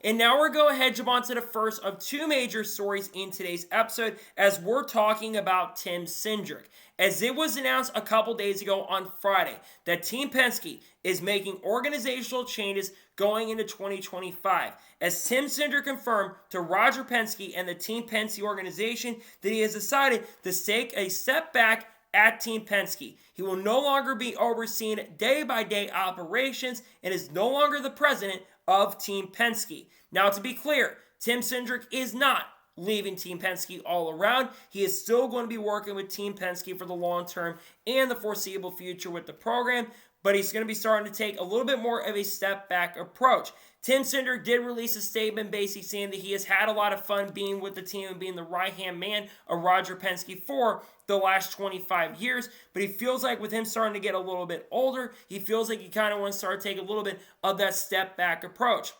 And now we're going to go ahead and jump on to the first of two major stories in today's episode as we're talking about Tim Cindric. As it was announced a couple days ago on Friday that Team Penske is making organizational changes going into 2025. As Tim Cindric confirmed to Roger Penske and the Team Penske organization that he has decided to take a step back at Team Penske. He will no longer be overseeing day-by-day operations and is no longer the president of Team Penske. Now, to be clear, Tim Cindric is not leaving Team Penske all around. He is still going to be working with Team Penske for the long term and the foreseeable future with the program, but he's going to be starting to take a little bit more of a step back approach. Tim Cindric did release a statement basically saying that he has had a lot of fun being with the team and being the right-hand man of Roger Penske for the last 25 years, but he feels like with him starting to get a little bit older, he feels like he kind of wants to start taking a little bit of that step back approach.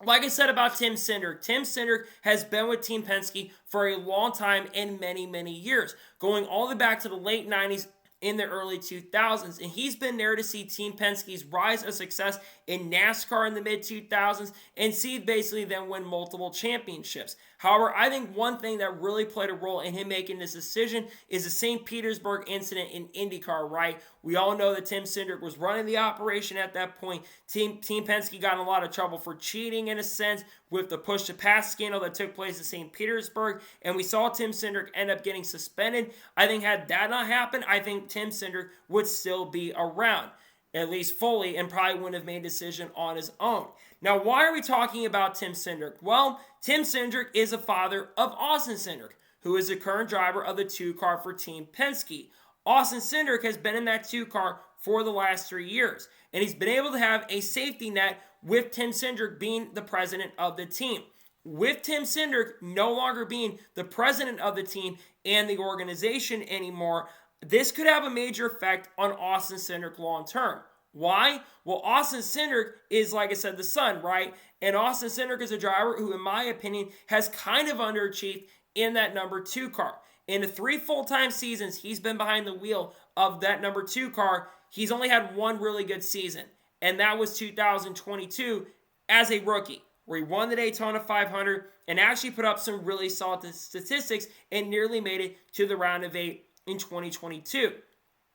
Like I said about Tim Cindric has been with Team Penske for a long time and many, many years, going all the way back to the late 90s, in the early 2000s, and he's been there to see Team Penske's rise of success in NASCAR in the mid-2000s and see basically them win multiple championships. However, I think one thing that really played a role in him making this decision is the St. Petersburg incident in IndyCar, right? We all know that Tim Cindric was running the operation at that point. Team Penske got in a lot of trouble for cheating, in a sense, with the push-to-pass scandal that took place in St. Petersburg, and we saw Tim Cindric end up getting suspended. I think had that not happened, I think Tim Cindric would still be around, at least fully, and probably wouldn't have made a decision on his own. Now, why are we talking about Tim Cindric? Well, Tim Cindric is the father of Austin Cindric, who is the current driver of the 2-car for Team Penske. Austin Cindric has been in that 2-car for the last 3 years, and he's been able to have a safety net with Tim Cindric being the president of the team. With Tim Cindric no longer being the president of the team and the organization anymore, this could have a major effect on Austin Cindric long term. Why? Well, Austin Cindric is, like I said, the son, right? And Austin Cindric is a driver who, in my opinion, has kind of underachieved in that number 2 car. In the 3 full-time seasons he's been behind the wheel of that number 2 car, he's only had one really good season, and that was 2022 as a rookie, where he won the Daytona 500 and actually put up some really solid statistics and nearly made it to the round of 8 in 2022.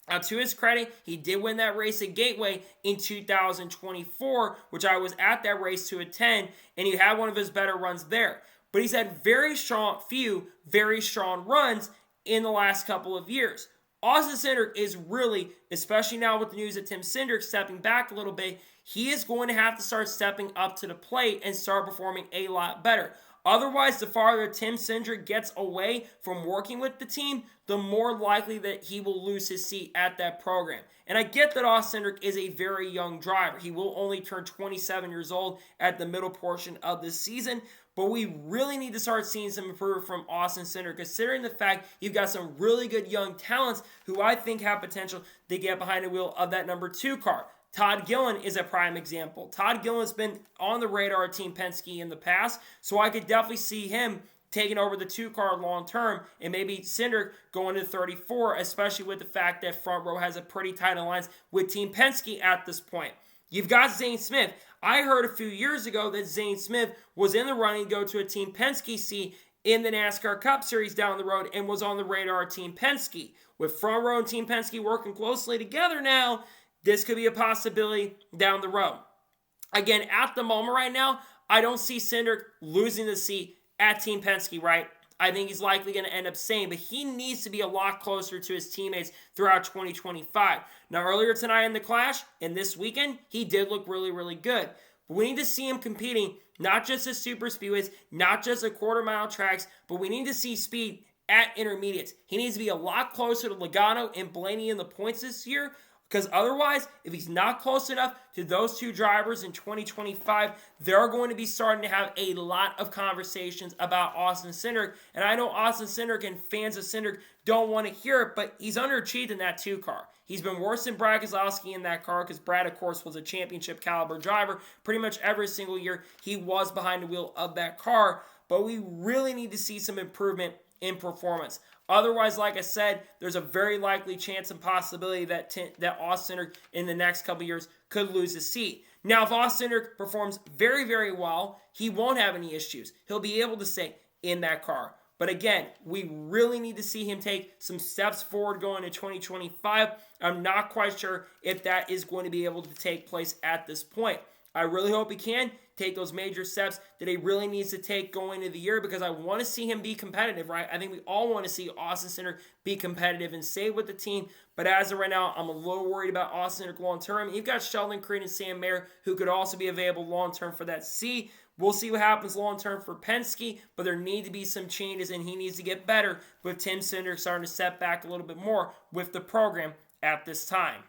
Now, to his credit, he did win that race at Gateway in 2024, which I was at that race to attend, and he had one of his better runs there. But he's had very strong runs in the last couple of years. Austin Cindric is really, especially now with the news of Tim Cindric stepping back a little bit, he is going to have to start stepping up to the plate and start performing a lot better. Otherwise, the farther Tim Cindric gets away from working with the team, the more likely that he will lose his seat at that program. And I get that Austin Cindric is a very young driver. He will only turn 27 years old at the middle portion of the season. But we really need to start seeing some improvement from Austin Cindric, considering the fact you've got some really good young talents who I think have potential to get behind the wheel of that number 2 car. Todd Gillen is a prime example. Todd Gillen's been on the radar of Team Penske in the past, so I could definitely see him taking over the 2 car long term, and maybe Cindric going to 34, especially with the fact that Front Row has a pretty tight alliance with Team Penske at this point. You've got Zane Smith. I heard a few years ago that Zane Smith was in the running to go to a Team Penske seat in the NASCAR Cup Series down the road and was on the radar of Team Penske. With Front Row and Team Penske working closely together now, this could be a possibility down the road. Again, at the moment right now, I don't see Cindric losing the seat at Team Penske, right? I think he's likely going to end up staying, but he needs to be a lot closer to his teammates throughout 2025. Now, earlier tonight in the Clash, and this weekend, he did look really, really good. But we need to see him competing, not just at super speedways, not just at quarter-mile tracks, but we need to see speed at intermediates. He needs to be a lot closer to Logano and Blaney in the points this year, because otherwise, if he's not close enough to those 2 drivers in 2025, they're going to be starting to have a lot of conversations about Austin Cindric. And I know Austin Cindric and fans of Cindric don't want to hear it, but he's underachieved in that 2 car. He's been worse than Brad Keselowski in that car because Brad, of course, was a championship caliber driver. Pretty much every single year he was behind the wheel of that car. But we really need to see some improvement in performance. Otherwise, like I said, there's a very likely chance and possibility that Austin Cindric in the next couple years could lose his seat. Now, if Austin Cindric performs very, very well, he won't have any issues. He'll be able to stay in that car. But again, we really need to see him take some steps forward going into 2025. I'm not quite sure if that is going to be able to take place at this point. I really hope he can take those major steps that he really needs to take going into the year, because I want to see him be competitive, right? I think we all want to see Austin Cindric be competitive and stay with the team. But as of right now, I'm a little worried about Austin Cindric long term. You've got Sheldon Creed and Sam Mayer, who could also be available long term for that C. We'll see what happens long term for Penske, but there need to be some changes, and he needs to get better with Tim Cindric starting to step back a little bit more with the program at this time.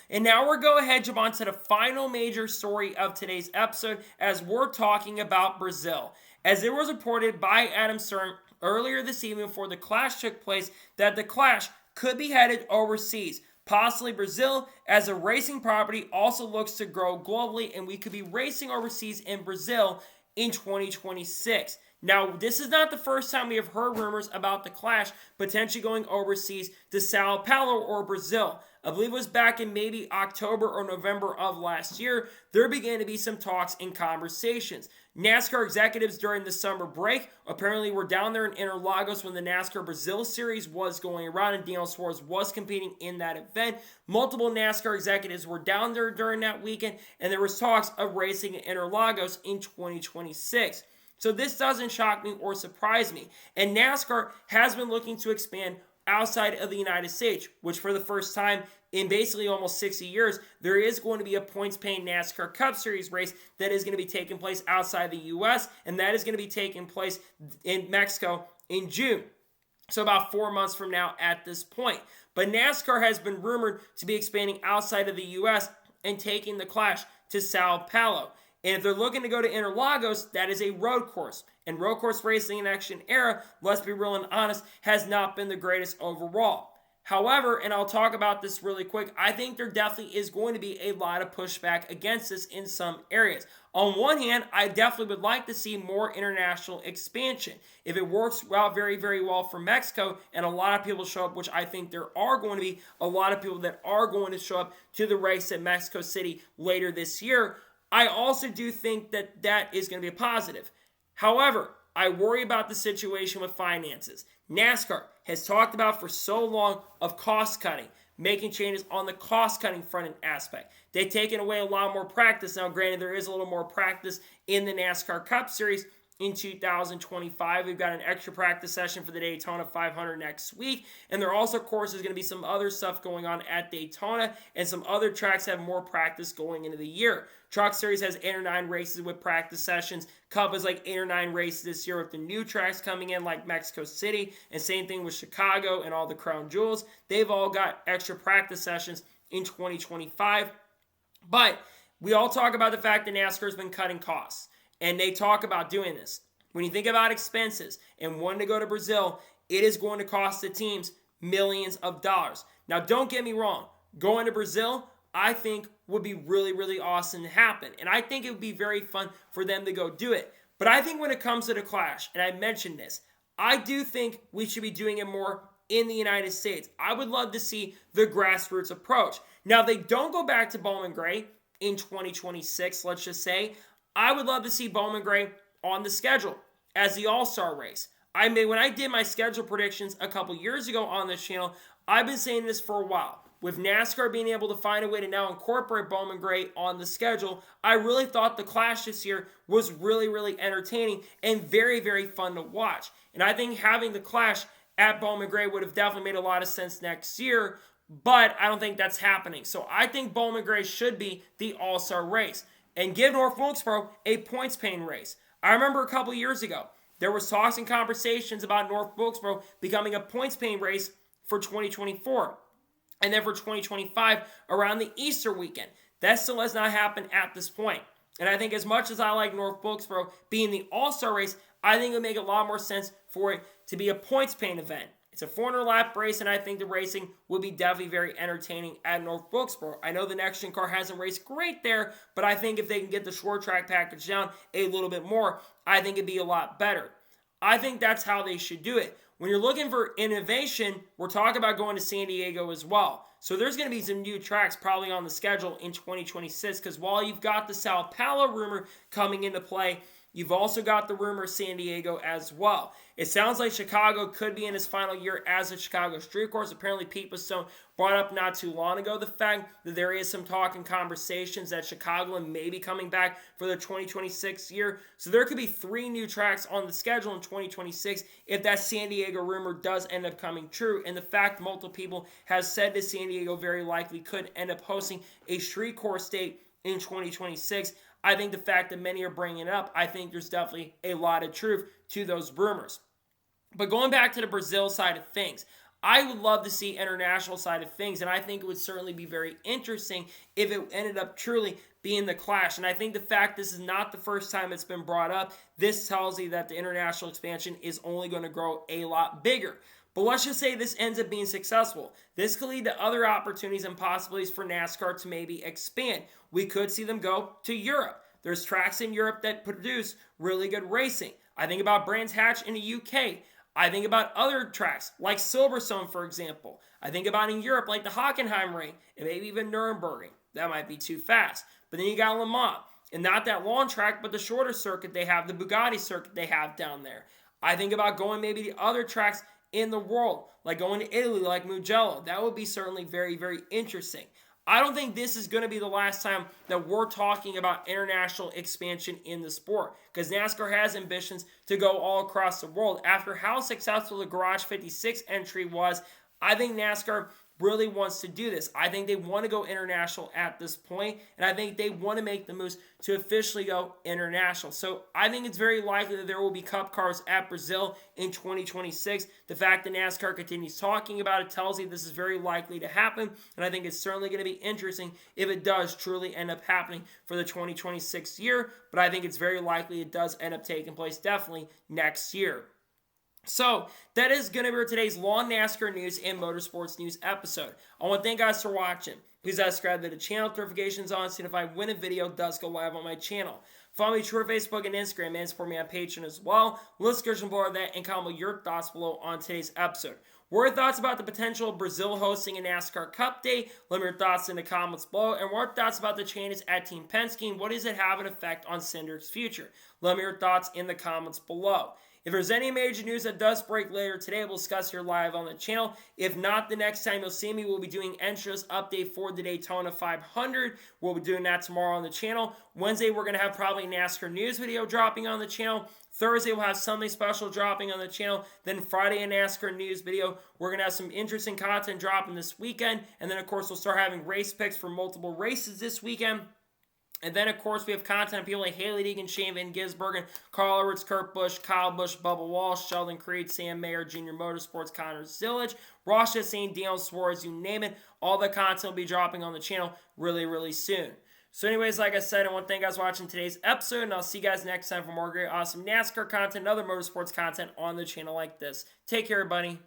And now we're going to jump on to the final major story of today's episode, as we're talking about Brazil. As it was reported by Adam Stern earlier this evening before the Clash took place, that the Clash could be headed overseas, possibly Brazil, as a racing property also looks to grow globally, and we could be racing overseas in Brazil in 2026. Now, this is not the first time we have heard rumors about the Clash potentially going overseas to Sao Paulo or Brazil. I believe it was back in maybe October or November of last year. There began to be some talks and conversations. NASCAR executives during the summer break apparently were down there in Interlagos when the NASCAR Brazil series was going around and Daniel Suarez was competing in that event. Multiple NASCAR executives were down there during that weekend, and there was talks of racing in Interlagos in 2026. So this doesn't shock me or surprise me. And NASCAR has been looking to expand outside of the United States, which for the first time in basically almost 60 years, there is going to be a points-paying NASCAR Cup Series race that is going to be taking place outside the U.S., and that is going to be taking place in Mexico in June. So about 4 months from now at this point. But NASCAR has been rumored to be expanding outside of the U.S. and taking the Clash to Sao Paulo. And if they're looking to go to Interlagos, that is a road course. And road course racing in action era, let's be real and honest, has not been the greatest overall. However, and I'll talk about this really quick, I think there definitely is going to be a lot of pushback against this in some areas. On one hand, I definitely would like to see more international expansion. If it works out very, very well for Mexico and a lot of people show up, which I think there are going to be a lot of people that are going to show up to the race at Mexico City later this year, I also do think that that is going to be a positive. However, I worry about the situation with finances. NASCAR has talked about for so long of cost cutting, making changes on the cost cutting front end aspect. They've taken away a lot more practice. Now, granted, there is a little more practice in the NASCAR Cup Series in 2025. We've got an extra practice session for the Daytona 500 next week. And there also, of course, is going to be some other stuff going on at Daytona, and some other tracks have more practice going into the year. Truck Series has 8 or 9 races with practice sessions. Cup is like 8 or 9 races this year with the new tracks coming in like Mexico City. And same thing with Chicago and all the Crown Jewels. They've all got extra practice sessions in 2025. But we all talk about the fact that NASCAR has been cutting costs. And they talk about doing this. When you think about expenses and wanting to go to Brazil, it is going to cost the teams millions of dollars. Now, don't get me wrong. Going to Brazil, I think, would be really, really awesome to happen. And I think it would be very fun for them to go do it. But I think when it comes to the Clash, and I mentioned this, I do think we should be doing it more in the United States. I would love to see the grassroots approach. Now, they don't go back to Bowman Gray in 2026, let's just say. I would love to see Bowman Gray on the schedule as the All-Star race. When I did my schedule predictions a couple years ago on this channel, I've been saying this for a while. With NASCAR being able to find a way to now incorporate Bowman Gray on the schedule, I really thought the Clash this year was really, really entertaining and very, very fun to watch. And I think having the Clash at Bowman Gray would have definitely made a lot of sense next year, but I don't think that's happening. So I think Bowman Gray should be the All-Star race and give North Wilkesboro a points-paying race. I remember a couple years ago, there was talks and conversations about North Wilkesboro becoming a points-paying race for 2024. And then for 2025, around the Easter weekend. That still has not happened at this point. And I think as much as I like North Wilkesboro being the All-Star race, I think it would make a lot more sense for it to be a points-paying event. It's a 400-lap race, and I think the racing will be definitely very entertaining at North Wilkesboro. I know the next-gen car hasn't raced great there, but I think if they can get the short track package down a little bit more, I think it'd be a lot better. I think that's how they should do it. When you're looking for innovation, we're talking about going to San Diego as well. So there's going to be some new tracks probably on the schedule in 2026, because while you've got the Sao Paulo rumor coming into play, you've also got the rumor of San Diego as well. It sounds like Chicago could be in his final year as a Chicago street course. Apparently, Pete Pistone brought up not too long ago the fact that there is some talk and conversations that Chicagoland may be coming back for the 2026 year. So there could be 3 new tracks on the schedule in 2026 if that San Diego rumor does end up coming true. And the fact multiple people have said that San Diego very likely could end up hosting a street course date in 2026. I think the fact that many are bringing it up, I think there's definitely a lot of truth to those rumors. But going back to the Brazil side of things, I would love to see international side of things, and I think it would certainly be very interesting if it ended up truly being the Clash. And I think the fact this is not the first time it's been brought up, this tells you that the international expansion is only going to grow a lot bigger. But let's just say this ends up being successful. This could lead to other opportunities and possibilities for NASCAR to maybe expand. We could see them go to Europe. There's tracks in Europe that produce really good racing. I think about Brands Hatch in the UK. I think about other tracks like Silverstone, for example. I think about in Europe like the Hockenheim Ring and maybe even Nürburgring. That might be too fast. But then you got Le Mans, and not that long track, but the shorter circuit they have, the Bugatti circuit they have down there. I think about going maybe to other tracks in the world, like going to Italy, like Mugello. That would be certainly very, very interesting. I don't think this is going to be the last time that we're talking about international expansion in the sport, because NASCAR has ambitions to go all across the world. After how successful the Garage 56 entry was, I think NASCAR really wants to do this. I think they want to go international at this point, and I think they want to make the moves to officially go international. So I think it's very likely that there will be Cup cars at Brazil in 2026. The fact that NASCAR continues talking about it tells you this is very likely to happen, and I think it's certainly going to be interesting if it does truly end up happening for the 2026 year, but I think it's very likely it does end up taking place definitely next year. So, that is going to be today's long NASCAR news and motorsports news episode. I want to thank you guys for watching. Please subscribe to the channel, notifications on, so if I win a video, it does go live on my channel. Follow me on Facebook and Instagram, and support me on Patreon as well. Let's go below that and comment your thoughts below on today's episode. What are your thoughts about the potential of Brazil hosting a NASCAR Cup Day? Let me know your thoughts in the comments below. And what are your thoughts about the changes at Team Penske, and what does it have an effect on Cindric's future? Let me know your thoughts in the comments below. If there's any major news that does break later today, we'll discuss here live on the channel. If not, the next time you'll see me, we'll be doing Entra's update for the Daytona 500. We'll be doing that tomorrow on the channel. Wednesday, we're going to have probably a NASCAR news video dropping on the channel. Thursday, we'll have something special dropping on the channel. Then Friday, a NASCAR news video. We're going to have some interesting content dropping this weekend. And then, of course, we'll start having race picks for multiple races this weekend. And then, of course, we have content on people like Haley Deegan, Shane Van Gisbergen, Carl Edwards, Kurt Busch, Kyle Busch, Bubba Walsh, Sheldon Creed, Sam Mayer, Junior Motorsports, Connor Zillage, Ross Chastain, Daniel Suarez, you name it. All the content will be dropping on the channel really, really soon. So anyways, like I said, I want to thank you guys for watching today's episode, and I'll see you guys next time for more great, awesome NASCAR content and other motorsports content on the channel like this. Take care, everybody.